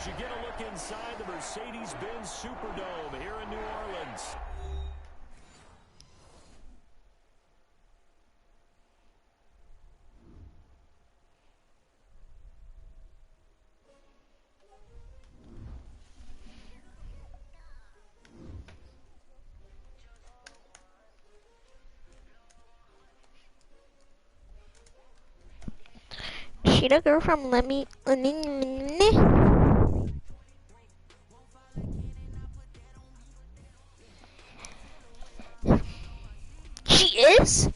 you get a look inside the Mercedes-Benz Superdome here in New Orleans. She the girl from Lemmy. She is?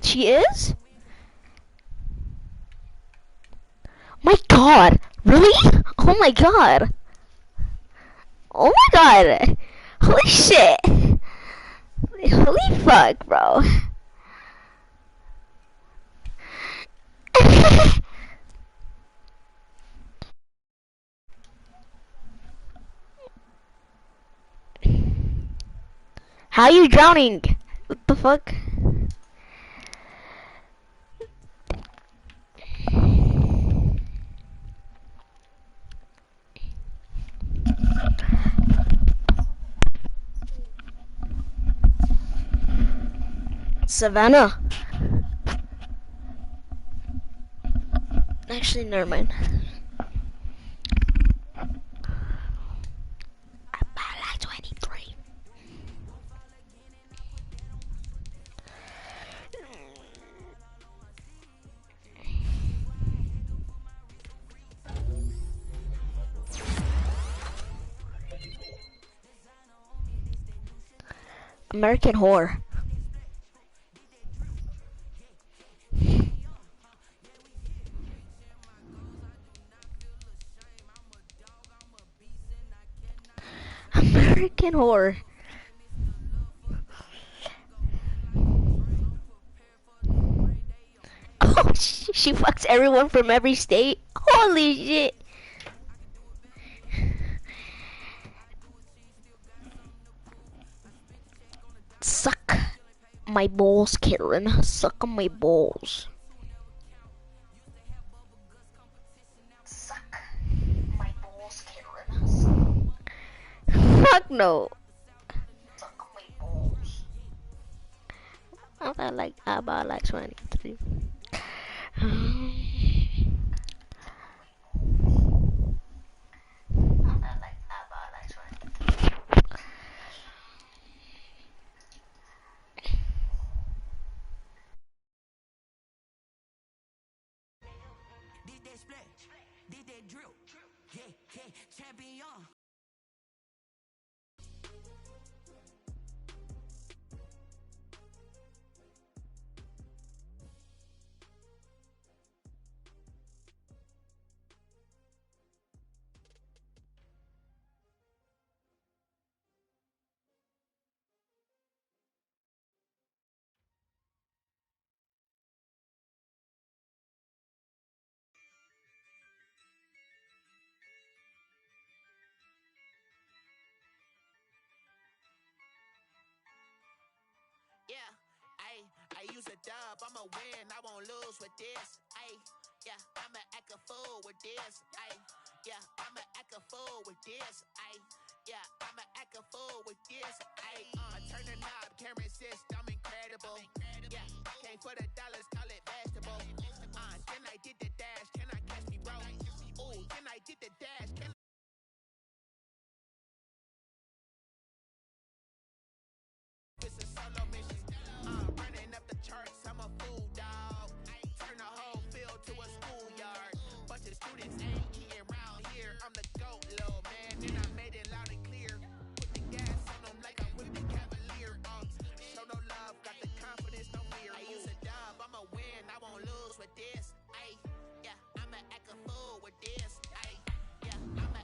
She is? My god, really? Oh my god. Oh my god. Holy shit. Holy fuck, bro. How are you drowning? What the fuck? Savannah. Actually, never mind. About like 23. American Whore. American Whore. Oh, she fucks everyone from every state. Holy shit. Suck my balls, Karen. Suck on my balls. Suck my balls, Karen. Fuck no. Suck my balls. About like 23. Yeah, I use a dub, I'ma win, I won't lose with this. Yeah, I'ma act a fool with this. Yeah, I'ma act a fool with this. Yeah, I'ma act a fool with this. Turn the knob, camera assist, I'm incredible. Yeah, came for the dollars, call it vegetable. Then I did the dash, can I catch me, bro? Ooh, then I did the dash, can it's a solo mission. Running up the charts, I'm a fool, dog. Turn the whole field to a schoolyard. Bunch of students ain't eating round here. I'm the GOAT, little man, and I made it loud and clear. Put the gas on them like I'm with the Cavalier. Show no love, got the confidence, no fear. I use a dub, I'ma win, I won't lose with this. Yeah, I'ma act a fool with this. Yeah, I'ma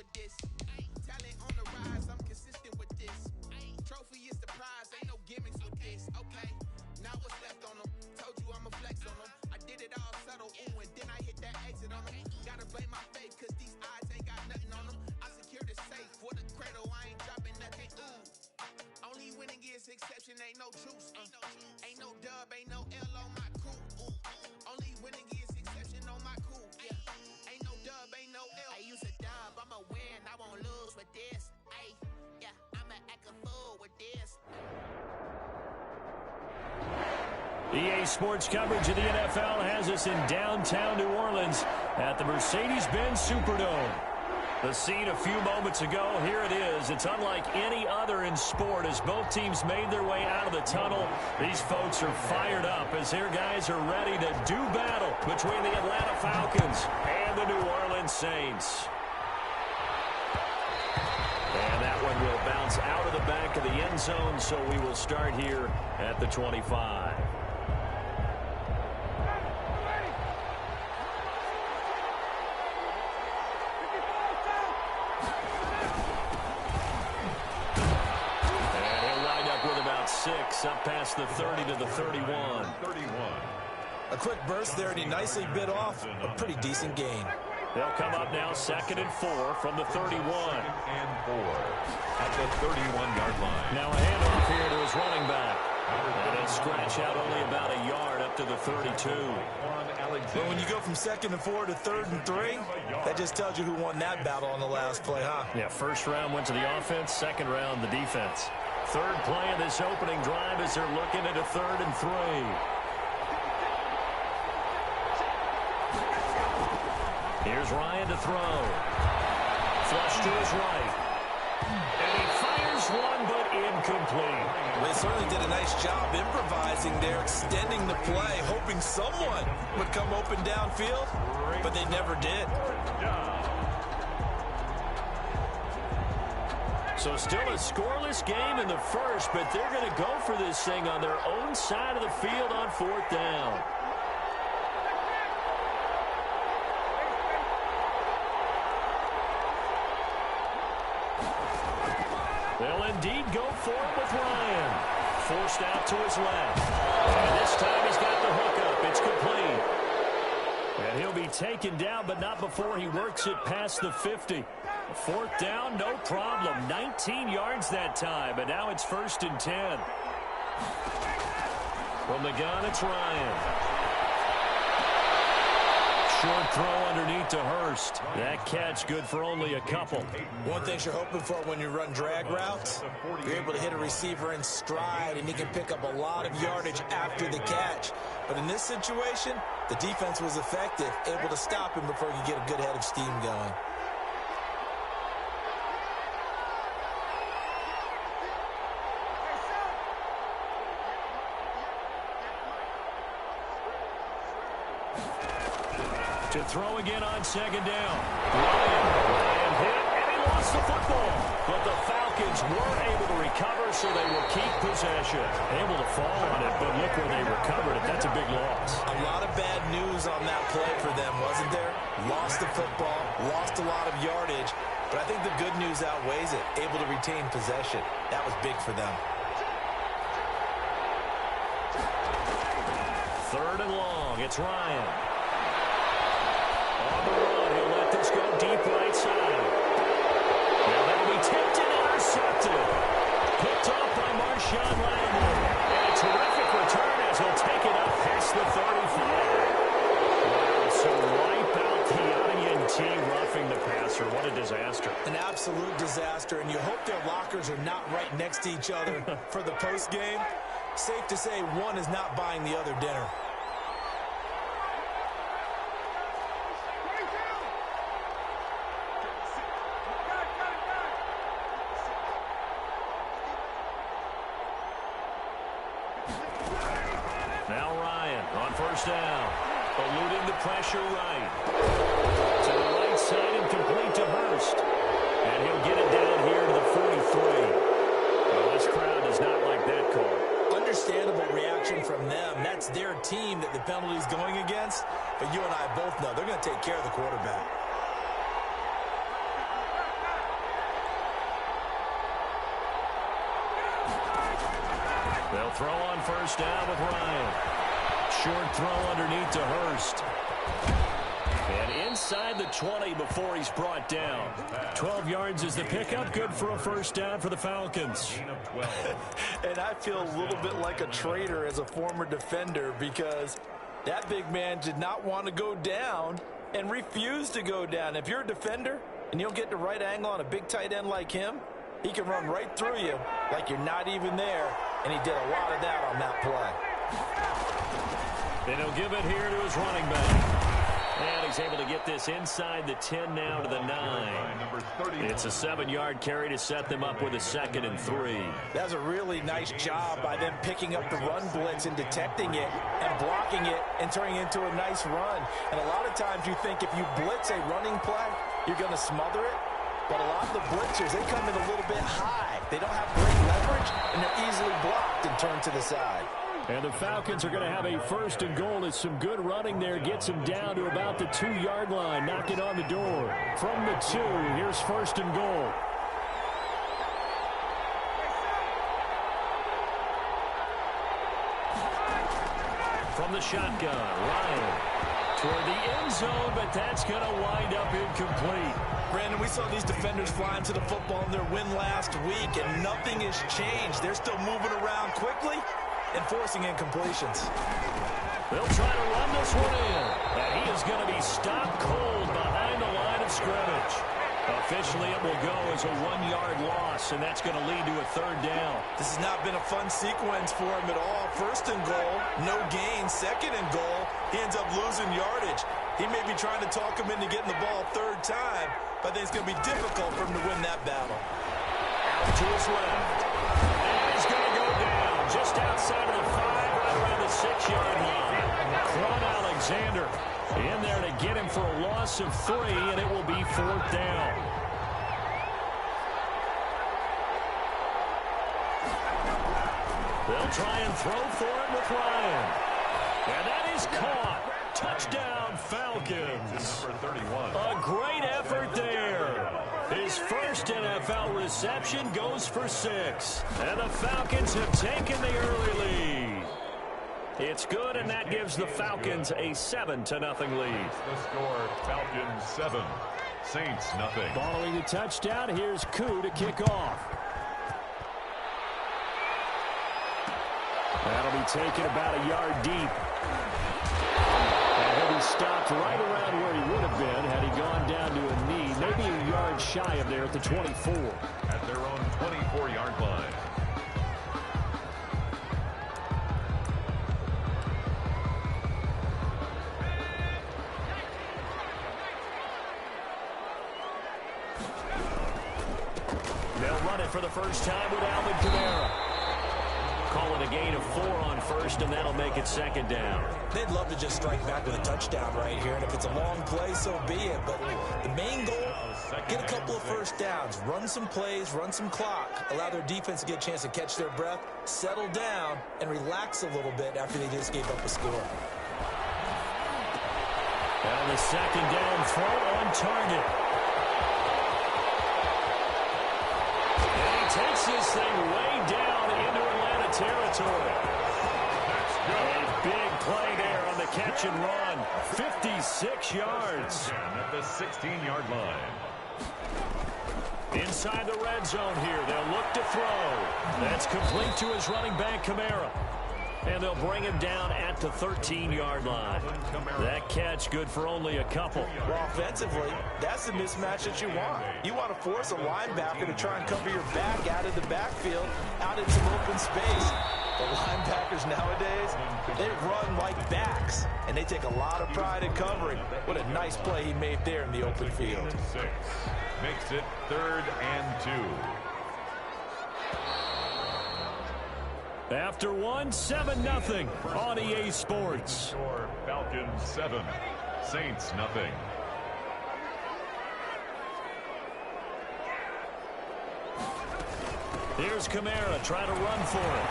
with this. Talent on the rise, I'm consistent with this. Trophy is the prize, ain't no gimmicks with this. Okay, now what's left on them? Told you I'ma flex on them. I did it all subtle, ooh, and then I hit that exit on them. Gotta blame my faith, cause these eyes ain't got nothing on them. I secured the safe for the cradle, I ain't dropping nothing, ooh. Only winning is exception, ain't no truce. Ain't no dub, ain't no L on my crew, ooh. Only winning is exception on my crew, yeah. Ain't no dub, ain't no L. I use a dub, I'ma win, I won't lose with this. Ay, yeah, I'ma act a fool with this. EA Sports coverage of the NFL has us in downtown New Orleans at the Mercedes-Benz Superdome. The scene a few moments ago, here it is. It's unlike any other in sport as both teams made their way out of the tunnel. These folks are fired up as their guys are ready to do battle between the Atlanta Falcons and the New Orleans Saints. And that one will bounce out of the back of the end zone, so we will start here at the 25. Up past the 30 to the 31. A quick burst there, and he nicely bit off a pretty decent gain. They'll come up now 2nd and 4 from the 31. 2nd and 4 at the 31-yard line. Now a handoff here to his running back. And a scratch out only about a yard up to the 32. But when you go from 2nd and 4 to 3rd and 3, that just tells you who won that battle on the last play, huh? Yeah, first round went to the offense, second round the defense. Third play of this opening drive as they're looking at a 3rd and 3. Here's Ryan to throw. Flush to his right. And he fires one, but incomplete. They certainly did a nice job improvising there, extending the play, hoping someone would come open downfield, but they never did. So still a scoreless game in the first, but they're going to go for this thing on their own side of the field on 4th down. They'll indeed go for it with Ryan. Forced out to his left. And this time he's got the hook up. It's complete. And he'll be taken down, but not before he works it past the 50. 4th down, no problem. 19 yards that time, and now it's 1st and 10. From the gun, it's Ryan. Short throw underneath to Hurst. That catch good for only a couple. One thing you're hoping for when you run drag routes, you're able to hit a receiver in stride, and he can pick up a lot of yardage after the catch. But in this situation, the defense was effective, able to stop him before he could get a good head of steam going. To throw again on 2nd down. Ryan hit, and he lost the football. But the Falcons were able to recover, so they will keep possession. Able to fall on it, but look where they recovered it. That's a big loss. A lot of bad news on that play for them, wasn't there? Lost the football, lost a lot of yardage, but I think the good news outweighs it. Able to retain possession. That was big for them. 3rd and long. It's Ryan. On the run, he'll let this go deep right side. Now that'll be tipped and intercepted. Picked off by Marshawn Lattimore. And a terrific return as he'll take it up past the 35. Wow, so wipe out T roughing the passer. What a disaster. An absolute disaster, and you hope their lockers are not right next to each other for the postgame. Safe to say one is not buying the other dinner. Now Ryan on 1st down. Eluding the pressure right. To the right side and complete to Hurst. And he'll get it down here to the 43. Well, this crowd does not like that call. Understandable reaction from them. That's their team that the penalty's going against. But you and I both know they're going to take care of the quarterback. They'll throw on first down with Ryan. Short throw underneath to Hurst. And inside the 20 before he's brought down. 12 yards is the pickup. Good for a first down for the Falcons. And I feel a little bit like a traitor as a former defender because that big man did not want to go down and refused to go down. If you're a defender and you'll get the right angle on a big tight end like him, he can run right through you like you're not even there. And he did a lot of that on that play. And he'll give it here to his running back. And he's able to get this inside the 10 now to the 9. It's a 7-yard carry to set them up with a 2nd and 3. That's a really nice job by them picking up the run blitz and detecting it and blocking it and turning it into a nice run. And a lot of times you think if you blitz a running play, you're going to smother it. But a lot of the blitzers, they come in a little bit high. They don't have great leverage, and they're easily blocked and turned to the side. And the Falcons are going to have a 1st and goal as some good running there gets them down to about the 2-yard line. Knock it on the door. From the 2, here's 1st and goal. From the shotgun, Ryan toward the end zone, but that's going to wind up incomplete. Brandon, we saw these defenders flying to the football in their win last week, and nothing has changed. They're still moving around quickly and forcing incompletions. They'll try to run this one in, and he is going to be stopped cold behind the line of scrimmage. Officially, it will go as a 1-yard loss, and that's going to lead to a 3rd down. This has not been a fun sequence for him at all. 1st and goal, no gain. 2nd and goal, he ends up losing yardage. He may be trying to talk him into getting the ball 3rd time, but I think it's going to be difficult for him to win that battle. Out to his left. And he's going to go down just outside of the 5, right around the 6-yard line. Quan Alexander in there to get him for a loss of 3, and it will be 4th down. They'll try and throw for it with Ryan. And that is caught. Touchdown, Falcons. Number 31. A great effort there. His first NFL reception goes for 6. And the Falcons have taken the early lead. It's good, and that gives the Falcons a 7-0 lead. The score, Falcons 7, Saints nothing. Following the touchdown, here's Koo to kick off. That'll be taken about a yard deep. And he'll be stopped right around where he would have been had he gone down to a knee, maybe a yard shy of there at the 24. At their own 24-yard line. They'll run it for the first time with Alvin Kamara. Call it a gain of 4 on 1st, and that'll make it 2nd down. They'd love to just strike back with a touchdown right here, and if it's a long play, so be it. But the main goal, get a couple of first downs, run some plays, run some clock, allow their defense to get a chance to catch their breath, settle down, and relax a little bit after they just gave up a score. And the 2nd down throw on target. And he takes this thing way down into Atlanta territory. That's good. A big play there on the catch and run. 56 yards. At the 16-yard line. Inside the red zone here. They'll look to throw. That's complete to his running back, Kamara. And they'll bring him down at the 13-yard line. That catch good for only a couple. Well, offensively, that's the mismatch that you want. You want to force a linebacker to try and cover your back out of the backfield, out in some open space. The linebackers nowadays, they run like backs, and they take a lot of pride in covering. What a nice play he made there in the open field. 6 makes it 3rd and 2. After 7-0 on EA Sports. Score, Falcons 7, Saints nothing. Here's Kamara trying to run for it.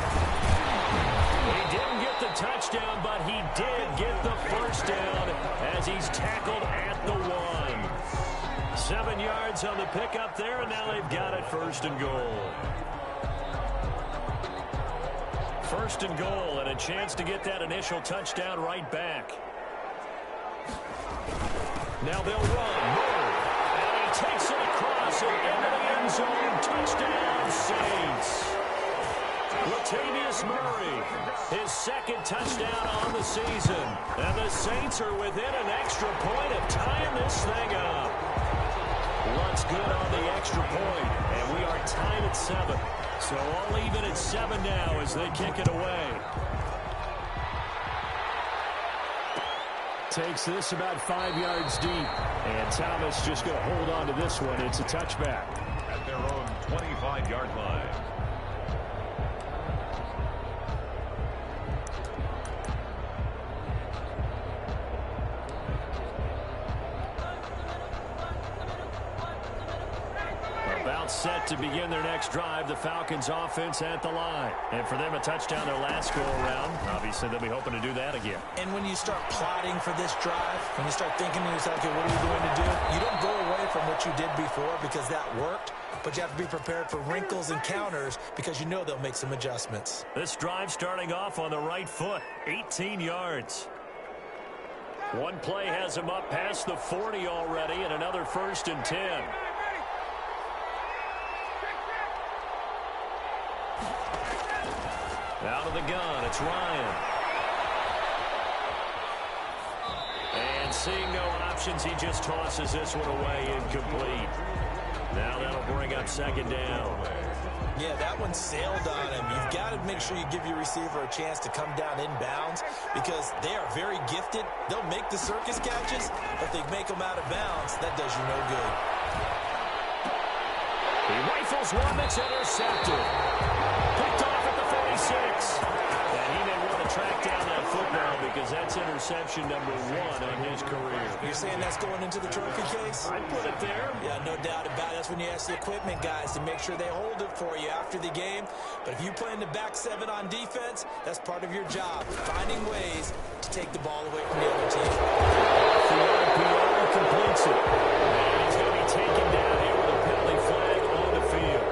He didn't get the touchdown, but he did get the first down as he's tackled at the 1. 7 yards on the pickup there, and now they've got it 1st and goal. first and goal and a chance to get that initial touchdown right back. Now they'll run. And he takes it across and into the end zone. Touchdown, Saints. Latavius Murray, his second touchdown on the season. And the Saints are within an extra point of tying this thing up. Luck's good on the extra point, and we are tied at 7. So all even at 7 now as they kick it away. Takes this about 5 yards deep. And Thomas just going to hold on to this one. It's a touchback. At their own 25-yard line. Set to begin their next drive. The Falcons offense at the line. And for them, a touchdown their last go-around. Obviously, they'll be hoping to do that again. And when you start plotting for this drive, when you start thinking to yourself, okay, what are you going to do? You don't go away from what you did before because that worked, but you have to be prepared for wrinkles and counters because you know they'll make some adjustments. This drive starting off on the right foot. 18 yards. One play has him up past the 40 already, and another 1st and 10. Out of the gun, it's Ryan. And seeing no options, he just tosses this one away incomplete. Now that'll bring up 2nd down. Yeah, that one sailed on him. You've got to make sure you give your receiver a chance to come down inbounds because they are very gifted. They'll make the circus catches, but if they make them out of bounds, that does you no good. He rifles one that's intercepted. Picked off at the 46. And he may want to track down that football because that's interception number 1 on his career. You're saying that's going into the trophy case? I'd put it there. Yeah, no doubt about it. That's when you ask the equipment guys to make sure they hold it for you after the game. But if you play in the back 7 on defense, that's part of your job, finding ways to take the ball away from the other team. The RPO completes it. And he's going to be taken down here with a penalty flag on the field.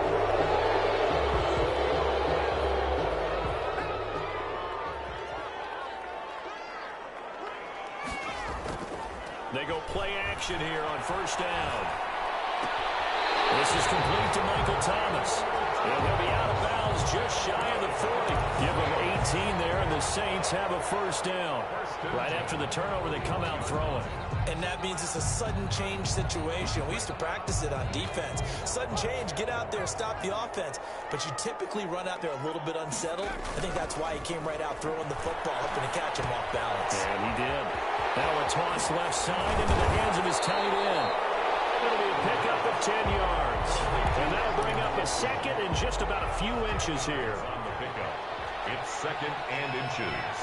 They go play action here on 1st down. This is complete to Michael Thomas. And he'll be out of bounds just shy of the 40. Give him 18 there, and the Saints have a 1st down. Right after the turnover, they come out throwing. And that means it's a sudden change situation. We used to practice it on defense. Sudden change, get out there, stop the offense. But you typically run out there a little bit unsettled. I think that's why he came right out throwing the football, hoping to catch him off balance. And he did. Now a toss left side into the hands of his tight end. It'll be a pickup of 10 yards. And that'll bring up a 2nd and just about a few inches here. On the pickup, it's 2nd and inches.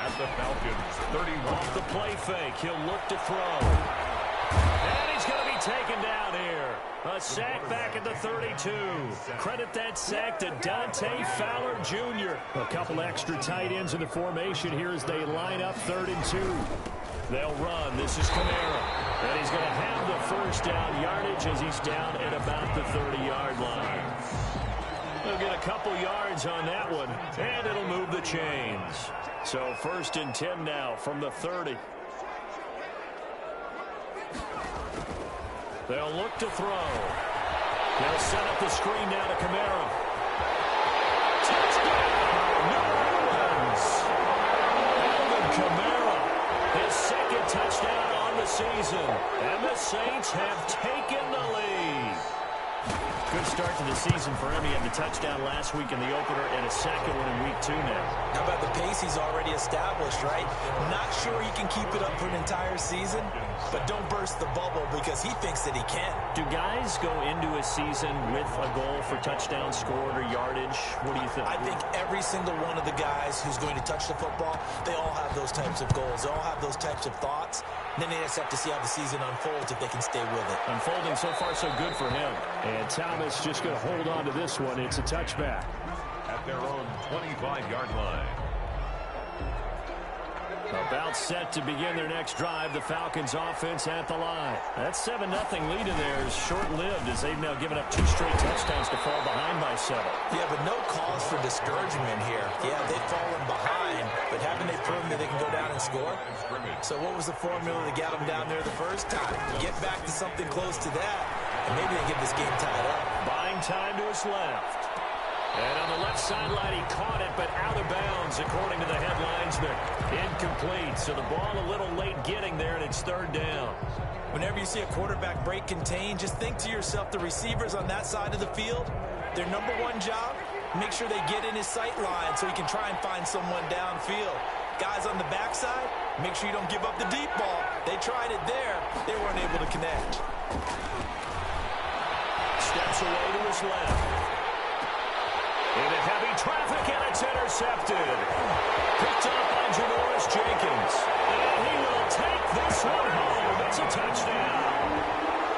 At the Falcons, 31. Off the play fake, he'll look to throw. And he's going to be taken down here. A sack back at the 32. Credit that sack to Dante Fowler Jr. A couple extra tight ends in the formation here as they line up 3rd and 2. They'll run. This is Kamara. And he's going to have the 1st down yardage as he's down at about the 30-yard line. They'll get a couple yards on that one, and it'll move the chains. So 1st and 10 now from the 30. They'll look to throw. They'll set up the screen now to Kamara. Touchdown, New Orleans. Alvin Kamara, his 2nd touchdown on the season. And the Saints have taken the lead. Good start to the season for him. He had the touchdown last week in the opener and a 2nd one in week 2 now. How about the pace he's already established, right? Not sure he can keep it up for an entire season, but don't burst the bubble because he thinks that he can. Do guys go into a season with a goal for touchdowns scored or yardage? What do you think? I think every single one of the guys who's going to touch the football, they all have those types of goals. They all have those types of thoughts. And then they just have to see how the season unfolds if they can stay with it. Unfolding so far so good for him. And Thomas just going to hold on to this one. It's a touchback. At their own 25-yard line. About set to begin their next drive, the Falcons offense at the line. That 7-0 lead in there is short-lived as they've now given up 2 straight touchdowns to fall behind by 7. Yeah, but no cause for discouragement here. Yeah, they've fallen behind, but haven't they proven that they can go down and score? So what was the formula that got them down there the first time? Get back to something close to that, and maybe they get this game tied up. Buying time to his left. And on the left sideline, he caught it, but out of bounds, according to the head linesman. Incomplete, so the ball a little late getting there, and it's 3rd down. Whenever you see a quarterback break contain, just think to yourself, the receivers on that side of the field, their number one job, make sure they get in his sight line so he can try and find someone downfield. Guys on the backside, make sure you don't give up the deep ball. They tried it there. They weren't able to connect. Steps away to his left. Into heavy traffic, and it's intercepted. Picked up by Janoris Jenkins. And he will take this one home. It's a touchdown.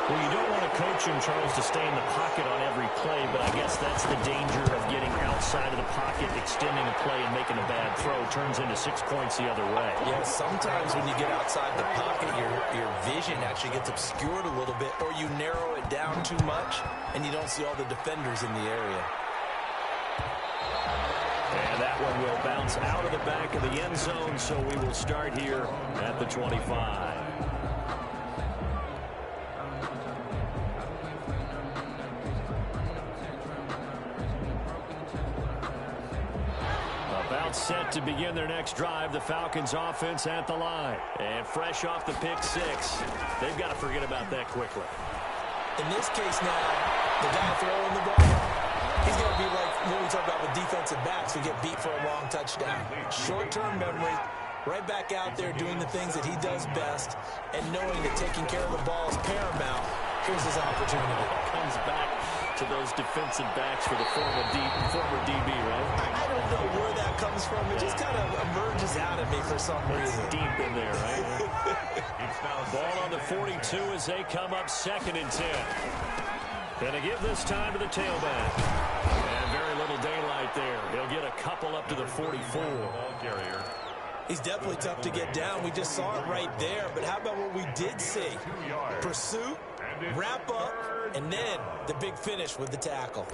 Well, you don't want to coach him, Charles, to stay in the pocket on every play, but I guess that's the danger of getting outside of the pocket, extending a play, and making a bad throw. Turns into 6 points the other way. Yeah, sometimes when you get outside the pocket, your vision actually gets obscured a little bit, or you narrow it down too much, and you don't see all the defenders in the area. And that one will bounce out of the back of the end zone, so we will start here at the 25. About set to begin their next drive, the Falcons offense at the line. And fresh off the pick 6, they've got to forget about that quickly. In this case now, the guy throwing the ball, he's going to be like what we talk about with defensive backs who get beat for a long touchdown. Short-term memory, right back out there doing the things that he does best, and knowing that taking care of the ball is paramount. Here's his opportunity. Comes back to those defensive backs for the former DB, right? I don't know where that comes from. It just kind of emerges out of me for some reason. Deep in there, right? Ball on the 42 as they come up 2nd and 10. Gonna give this time to the tailback. And very little daylight there. He'll get a couple up to the 44. Ball carrier. He's definitely tough to get down. We just saw it right there. But how about what we did see? Pursuit, wrap up, and then the big finish with the tackle.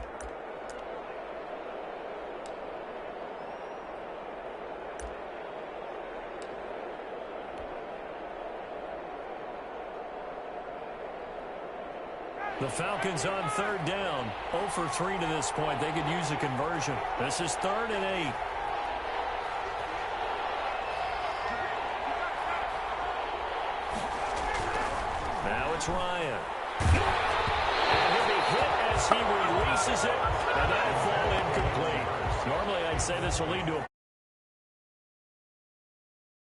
The Falcons on 3rd down. 0 for 3 to this point. They could use a conversion. This is 3rd and 8. Now it's Ryan. And he'll be hit as he releases it. And that'll fall incomplete. Normally I'd say this will lead to a